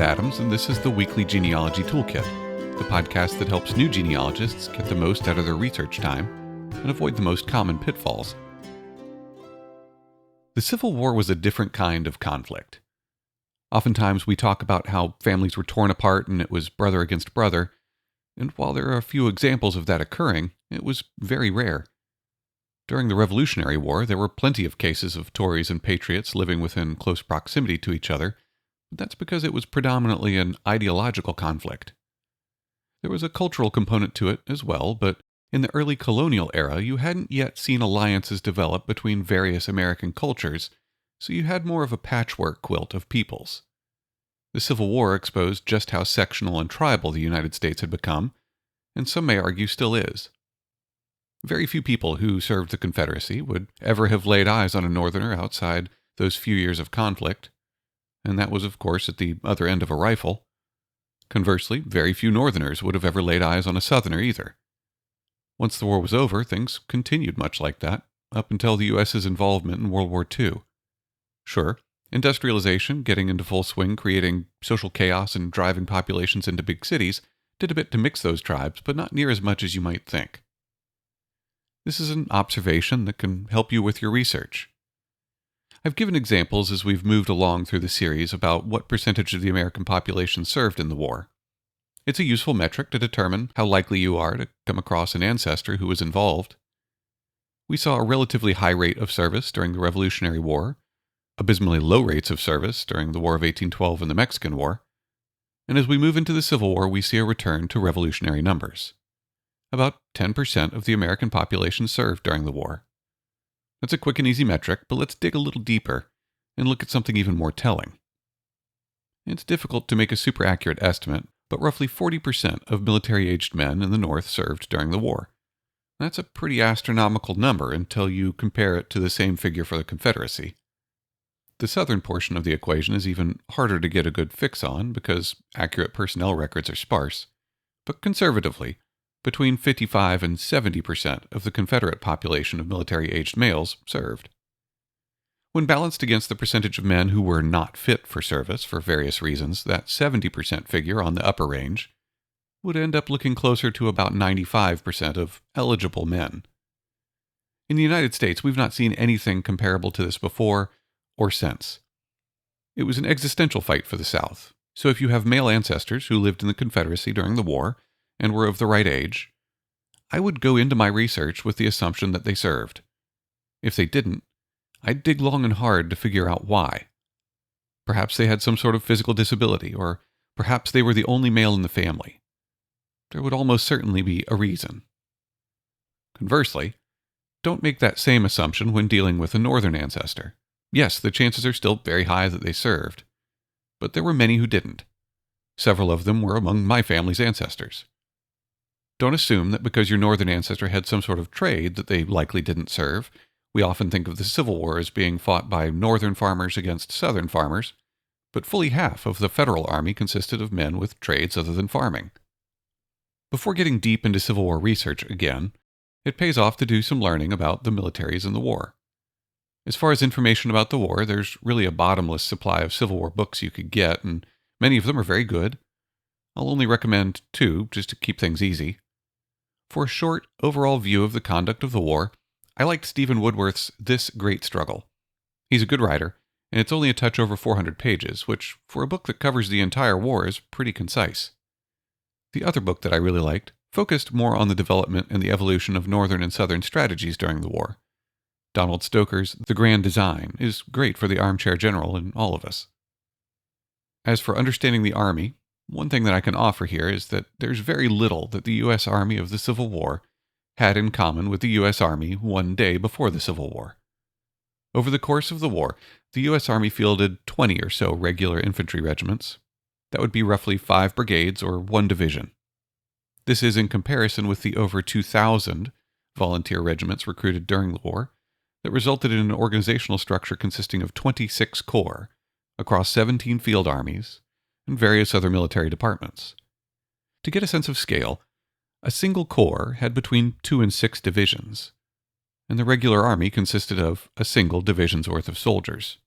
Adams, and this is the Weekly Genealogy Toolkit, the podcast that helps new genealogists get the most out of their research time and avoid the most common pitfalls. The Civil War was a different kind of conflict. Oftentimes we talk about how families were torn apart and it was brother against brother, and while there are a few examples of that occurring, it was very rare. During the Revolutionary War, there were plenty of cases of Tories and Patriots living within close proximity to each other, but that's because it was predominantly an ideological conflict. There was a cultural component to it as well, but in the early colonial era, you hadn't yet seen alliances develop between various American cultures, so you had more of a patchwork quilt of peoples. The Civil War exposed just how sectional and tribal the United States had become, and some may argue still is. Very few people who served the Confederacy would ever have laid eyes on a Northerner outside those few years of conflict, and that was, of course, at the other end of a rifle. Conversely, very few Northerners would have ever laid eyes on a Southerner either. Once the war was over, things continued much like that, up until the U.S.'s involvement in World War II. Sure, industrialization, getting into full swing, creating social chaos and driving populations into big cities, did a bit to mix those tribes, but not near as much as you might think. This is an observation that can help you with your research. I've given examples as we've moved along through the series about what percentage of the American population served in the war. It's a useful metric to determine how likely you are to come across an ancestor who was involved. We saw a relatively high rate of service during the Revolutionary War, abysmally low rates of service during the War of 1812 and the Mexican War, and as we move into the Civil War, we see a return to revolutionary numbers. About 10% of the American population served during the war. That's a quick and easy metric, but let's dig a little deeper and look at something even more telling. It's difficult to make a super accurate estimate, but roughly 40% of military-aged men in the North served during the war. That's a pretty astronomical number until you compare it to the same figure for the Confederacy. The southern portion of the equation is even harder to get a good fix on because accurate personnel records are sparse, but conservatively, between 55 and 70% of the Confederate population of military-aged males served. When balanced against the percentage of men who were not fit for service for various reasons, that 70% figure on the upper range would end up looking closer to about 95% of eligible men. In the United States, we've not seen anything comparable to this before or since. It was an existential fight for the South, so if you have male ancestors who lived in the Confederacy during the war, and were of the right age, I would go into my research with the assumption that they served. If they didn't, I'd dig long and hard to figure out why. Perhaps they had some sort of physical disability, or perhaps they were the only male in the family. There would almost certainly be a reason. Conversely, don't make that same assumption when dealing with a Northern ancestor. Yes, the chances are still very high that they served, but there were many who didn't. Several of them were among my family's ancestors. Don't assume that because your Northern ancestor had some sort of trade that they likely didn't serve. We often think of the Civil War as being fought by Northern farmers against Southern farmers, but fully half of the Federal Army consisted of men with trades other than farming. Before getting deep into Civil War research again, it pays off to do some learning about the militaries in the war. As far as information about the war, there's really a bottomless supply of Civil War books you could get, and many of them are very good. I'll only recommend 2, just to keep things easy. For a short, overall view of the conduct of the war, I liked Stephen Woodworth's This Great Struggle. He's a good writer, and it's only a touch over 400 pages, which, for a book that covers the entire war, is pretty concise. The other book that I really liked focused more on the development and the evolution of Northern and Southern strategies during the war. Donald Stoker's The Grand Design is great for the armchair general in all of us. As for understanding the Army, one thing that I can offer here is that there's very little that the U.S. Army of the Civil War had in common with the U.S. Army one day before the Civil War. Over the course of the war, the U.S. Army fielded 20 or so regular infantry regiments. That would be roughly 5 brigades or 1 division. This is in comparison with the over 2,000 volunteer regiments recruited during the war that resulted in an organizational structure consisting of 26 corps across 17 field armies and various other military departments. To get a sense of scale, a single corps had between 2 and 6 divisions, and the regular army consisted of a single division's worth of soldiers.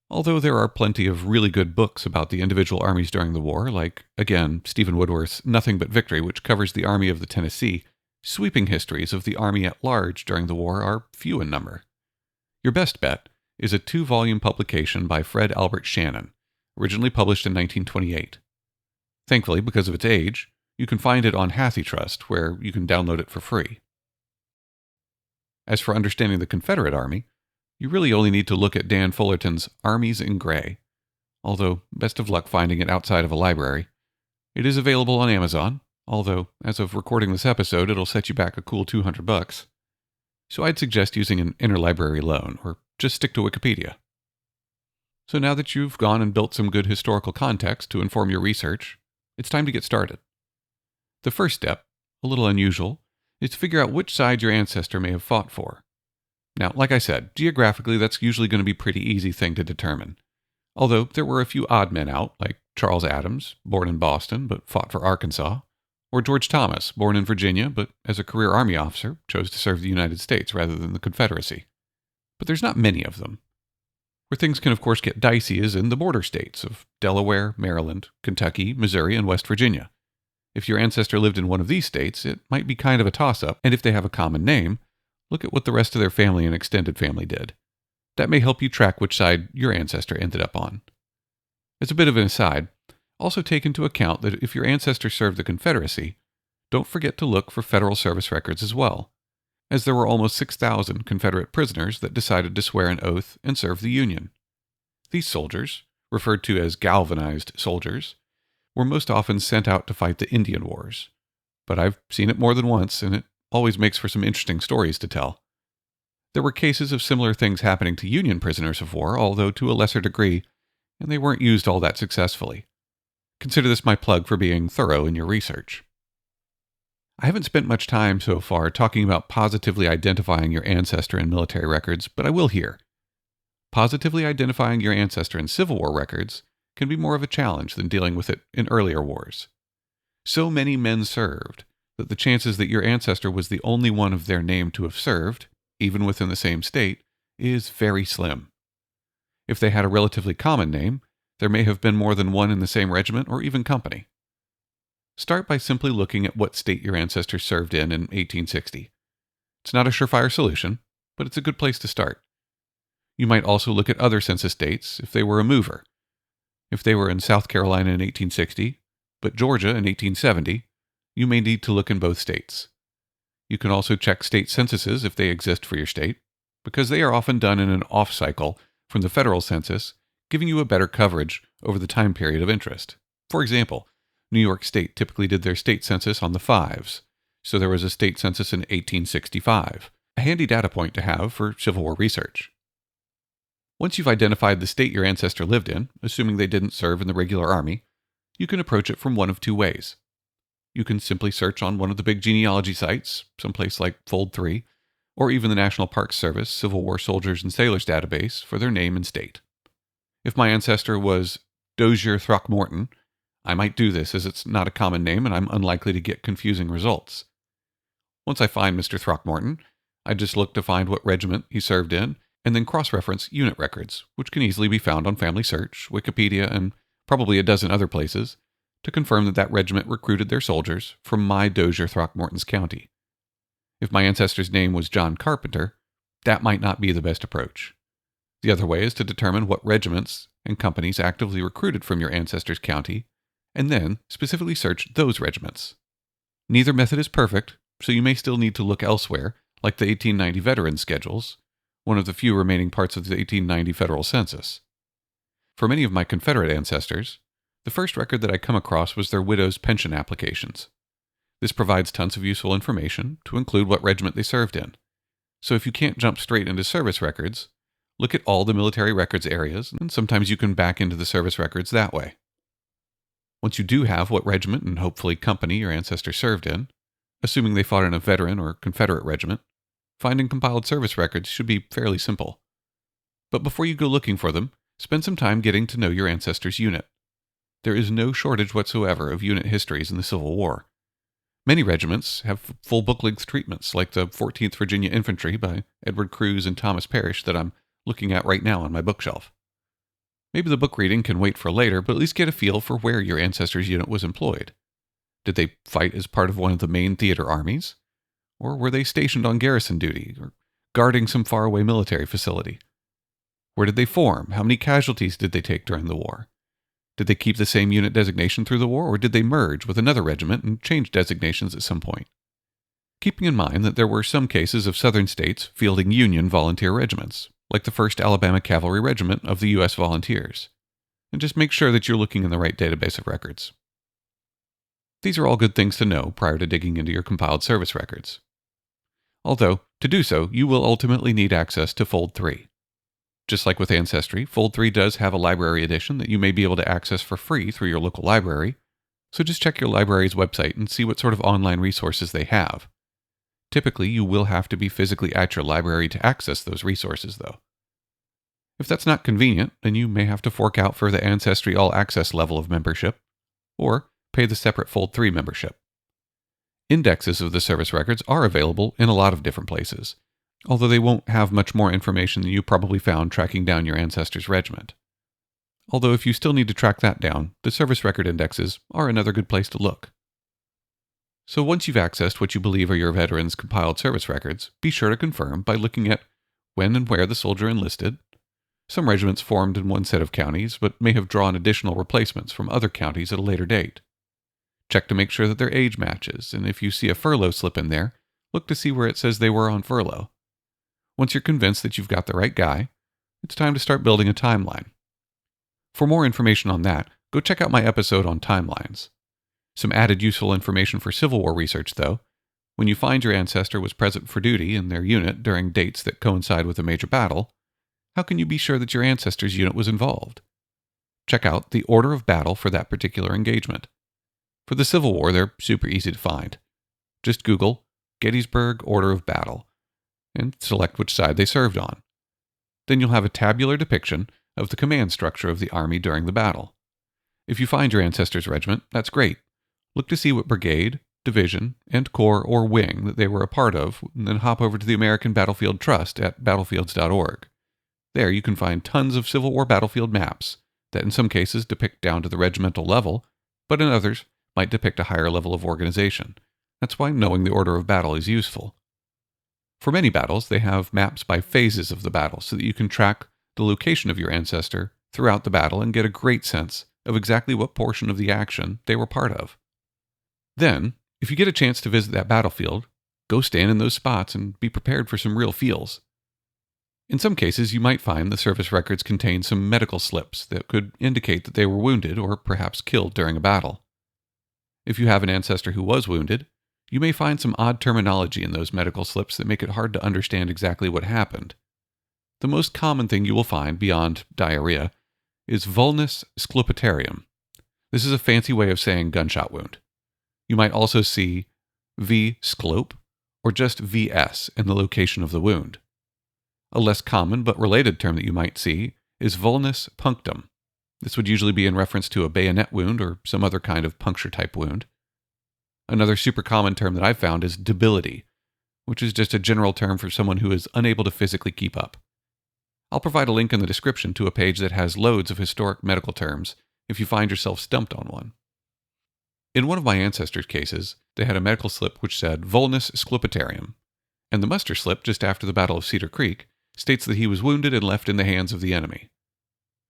Although there are plenty of really good books about the individual armies during the war, like, again, Stephen Woodworth's Nothing But Victory, which covers the Army of the Tennessee, sweeping histories of the Army at large during the war are few in number. Your best bet is a 2-volume publication by Fred Albert Shannon, originally published in 1928. Thankfully, because of its age, you can find it on HathiTrust, where you can download it for free. As for understanding the Confederate Army, you really only need to look at Dan Fullerton's Armies in Gray, although best of luck finding it outside of a library. It is available on Amazon, although as of recording this episode, it'll set you back a cool $200. So I'd suggest using an interlibrary loan, or just stick to Wikipedia. So now that you've gone and built some good historical context to inform your research, it's time to get started. The first step, a little unusual, is to figure out which side your ancestor may have fought for. Now, like I said, geographically that's usually going to be a pretty easy thing to determine. Although there were a few odd men out, like Charles Adams, born in Boston but fought for Arkansas, or George Thomas, born in Virginia but as a career Army officer chose to serve the United States rather than the Confederacy. But there's not many of them. Where things can of course get dicey is in the border states of Delaware, Maryland, Kentucky, Missouri, and West Virginia. If your ancestor lived in one of these states, it might be kind of a toss-up, and if they have a common name, look at what the rest of their family and extended family did. That may help you track which side your ancestor ended up on. As a bit of an aside, also take into account that if your ancestor served the Confederacy, don't forget to look for Federal service records as well, as there were almost 6,000 Confederate prisoners that decided to swear an oath and serve the Union. These soldiers, referred to as galvanized soldiers, were most often sent out to fight the Indian Wars. But I've seen it more than once, and it always makes for some interesting stories to tell. There were cases of similar things happening to Union prisoners of war, although to a lesser degree, and they weren't used all that successfully. Consider this my plug for being thorough in your research. I haven't spent much time so far talking about positively identifying your ancestor in military records, but I will here. Positively identifying your ancestor in Civil War records can be more of a challenge than dealing with it in earlier wars. So many men served that the chances that your ancestor was the only one of their name to have served, even within the same state, is very slim. If they had a relatively common name, there may have been more than one in the same regiment or even company. Start by simply looking at what state your ancestor served in 1860. It's not a surefire solution, but it's a good place to start. You might also look at other census dates if they were a mover. If they were in South Carolina in 1860, but Georgia in 1870, you may need to look in both states. You can also check state censuses if they exist for your state, because they are often done in an off cycle from the federal census, giving you a better coverage over the time period of interest. For example, New York State typically did their state census on the 5s, so there was a state census in 1865, a handy data point to have for Civil War research. Once you've identified the state your ancestor lived in, assuming they didn't serve in the regular army, you can approach it from one of two ways. You can simply search on one of the big genealogy sites, someplace like Fold3, or even the National Park Service Civil War Soldiers and Sailors database for their name and state. If my ancestor was Dozier Throckmorton, I might do this as it's not a common name and I'm unlikely to get confusing results. Once I find Mr. Throckmorton, I just look to find what regiment he served in, and then cross-reference unit records, which can easily be found on Family Search, Wikipedia, and probably a dozen other places, to confirm that that regiment recruited their soldiers from my Dozier Throckmorton's county. If my ancestor's name was John Carpenter, that might not be the best approach. The other way is to determine what regiments and companies actively recruited from your ancestor's county, and then specifically search those regiments. Neither method is perfect, so you may still need to look elsewhere, like the 1890 Veterans Schedules, one of the few remaining parts of the 1890 federal census. For many of my Confederate ancestors, the first record that I come across was their widows' pension applications. This provides tons of useful information to include what regiment they served in. So if you can't jump straight into service records, look at all the military records areas, and sometimes you can back into the service records that way. Once you do have what regiment and hopefully company your ancestor served in, assuming they fought in a veteran or Confederate regiment, finding compiled service records should be fairly simple. But before you go looking for them, spend some time getting to know your ancestor's unit. There is no shortage whatsoever of unit histories in the Civil War. Many regiments have full book-length treatments, like the 14th Virginia Infantry by Edward Cruz and Thomas Parrish that I'm looking at right now on my bookshelf. Maybe the book reading can wait for later, but at least get a feel for where your ancestors' unit was employed. Did they fight as part of one of the main theater armies? Or were they stationed on garrison duty, or guarding some faraway military facility? Where did they form? How many casualties did they take during the war? Did they keep the same unit designation through the war, or did they merge with another regiment and change designations at some point? Keeping in mind that there were some cases of southern states fielding Union volunteer regiments, like the 1st Alabama Cavalry Regiment of the U.S. Volunteers. And just make sure that you're looking in the right database of records. These are all good things to know prior to digging into your compiled service records. Although, to do so, you will ultimately need access to Fold 3. Just like with Ancestry, Fold 3 does have a library edition that you may be able to access for free through your local library, so just check your library's website and see what sort of online resources they have. Typically, you will have to be physically at your library to access those resources, though. If that's not convenient, then you may have to fork out for the Ancestry All Access level of membership, or pay the separate Fold 3 membership. Indexes of the service records are available in a lot of different places, although they won't have much more information than you probably found tracking down your ancestor's regiment. Although if you still need to track that down, the service record indexes are another good place to look. So once you've accessed what you believe are your veterans' compiled service records, be sure to confirm by looking at when and where the soldier enlisted. Some regiments formed in one set of counties, but may have drawn additional replacements from other counties at a later date. Check to make sure that their age matches, and if you see a furlough slip in there, look to see where it says they were on furlough. Once you're convinced that you've got the right guy, it's time to start building a timeline. For more information on that, go check out my episode on timelines. Some added useful information for Civil War research, though. When you find your ancestor was present for duty in their unit during dates that coincide with a major battle, how can you be sure that your ancestor's unit was involved? Check out the order of battle for that particular engagement. For the Civil War, they're super easy to find. Just Google Gettysburg Order of Battle and select which side they served on. Then you'll have a tabular depiction of the command structure of the Army during the battle. If you find your ancestor's regiment, that's great. Look to see what brigade, division, and corps or wing that they were a part of, and then hop over to the American Battlefield Trust at battlefields.org. There you can find tons of Civil War battlefield maps that in some cases depict down to the regimental level, but in others might depict a higher level of organization. That's why knowing the order of battle is useful. For many battles, they have maps by phases of the battle so that you can track the location of your ancestor throughout the battle and get a great sense of exactly what portion of the action they were part of. Then, if you get a chance to visit that battlefield, go stand in those spots and be prepared for some real feels. In some cases, you might find the service records contain some medical slips that could indicate that they were wounded or perhaps killed during a battle. If you have an ancestor who was wounded, you may find some odd terminology in those medical slips that make it hard to understand exactly what happened. The most common thing you will find beyond diarrhea is vulnus sclopitarium. This is a fancy way of saying gunshot wound. You might also see V. sclop or just VS in the location of the wound. A less common but related term that you might see is vulnus punctum. This would usually be in reference to a bayonet wound or some other kind of puncture-type wound. Another super common term that I've found is debility, which is just a general term for someone who is unable to physically keep up. I'll provide a link in the description to a page that has loads of historic medical terms if you find yourself stumped on one. In one of my ancestors' cases, they had a medical slip which said vulnus sclopitarium, and the muster slip just after the Battle of Cedar Creek states that he was wounded and left in the hands of the enemy.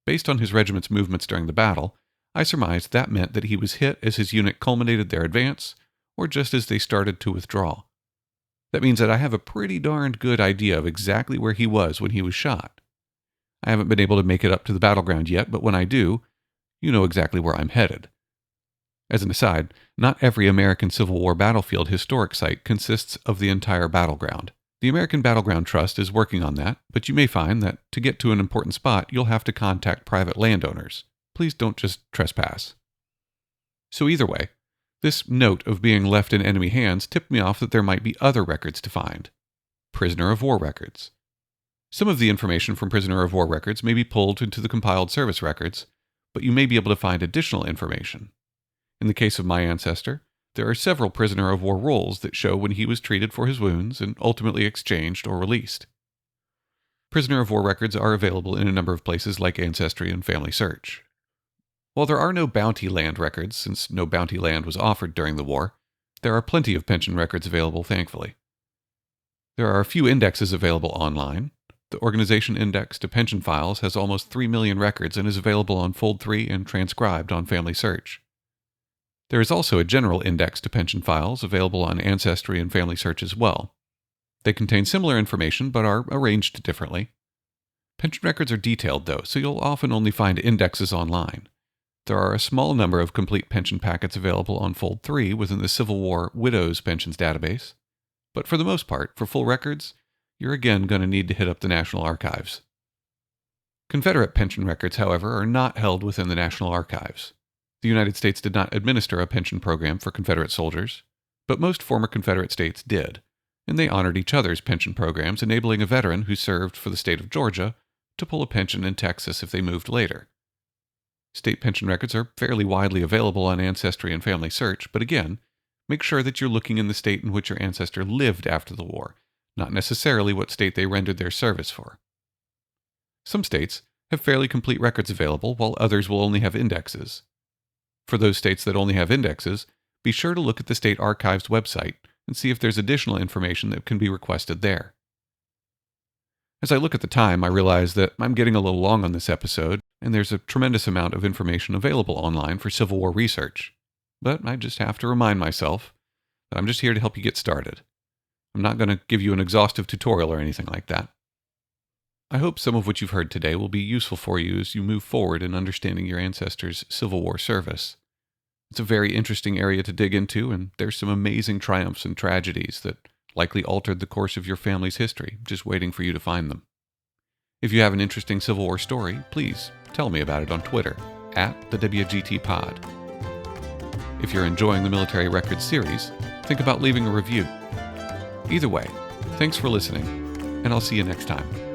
Based on his regiment's movements during the battle, I surmised that meant that he was hit as his unit culminated their advance, or just as they started to withdraw. That means that I have a pretty darned good idea of exactly where he was when he was shot. I haven't been able to make it up to the battleground yet, but when I do, you know exactly where I'm headed. As an aside, not every American Civil War battlefield historic site consists of the entire battleground. The American Battleground Trust is working on that, but you may find that to get to an important spot, you'll have to contact private landowners. Please don't just trespass. So either way, this note of being left in enemy hands tipped me off that there might be other records to find. Prisoner of war records. Some of the information from prisoner of war records may be pulled into the compiled service records, but you may be able to find additional information. In the case of my ancestor, there are several prisoner of war rolls that show when he was treated for his wounds and ultimately exchanged or released. Prisoner of war records are available in a number of places like Ancestry and Family Search. While there are no bounty land records, since no bounty land was offered during the war, there are plenty of pension records available, thankfully. There are a few indexes available online. The Organization Index to Pension Files has almost 3 million records and is available on Fold3 and transcribed on Family Search. There is also a general index to pension files available on Ancestry and Family Search as well. They contain similar information but are arranged differently. Pension records are detailed though, so you'll often only find indexes online. There are a small number of complete pension packets available on Fold3 within the Civil War Widows Pensions database, but for the most part, for full records, you're again going to need to hit up the National Archives. Confederate pension records, however, are not held within the National Archives. The United States did not administer a pension program for Confederate soldiers, but most former Confederate states did, and they honored each other's pension programs, enabling a veteran who served for the state of Georgia to pull a pension in Texas if they moved later. State pension records are fairly widely available on Ancestry and Family Search, but again, make sure that you're looking in the state in which your ancestor lived after the war, not necessarily what state they rendered their service for. Some states have fairly complete records available, while others will only have indexes. For those states that only have indexes, be sure to look at the State Archives website and see if there's additional information that can be requested there. As I look at the time, I realize that I'm getting a little long on this episode, and there's a tremendous amount of information available online for Civil War research. But I just have to remind myself that I'm just here to help you get started. I'm not going to give you an exhaustive tutorial or anything like that. I hope some of what you've heard today will be useful for you as you move forward in understanding your ancestors' Civil War service. It's a very interesting area to dig into, and there's some amazing triumphs and tragedies that likely altered the course of your family's history, just waiting for you to find them. If you have an interesting Civil War story, please tell me about it on Twitter, @TheWGTPod. If you're enjoying the Military Records series, think about leaving a review. Either way, thanks for listening, and I'll see you next time.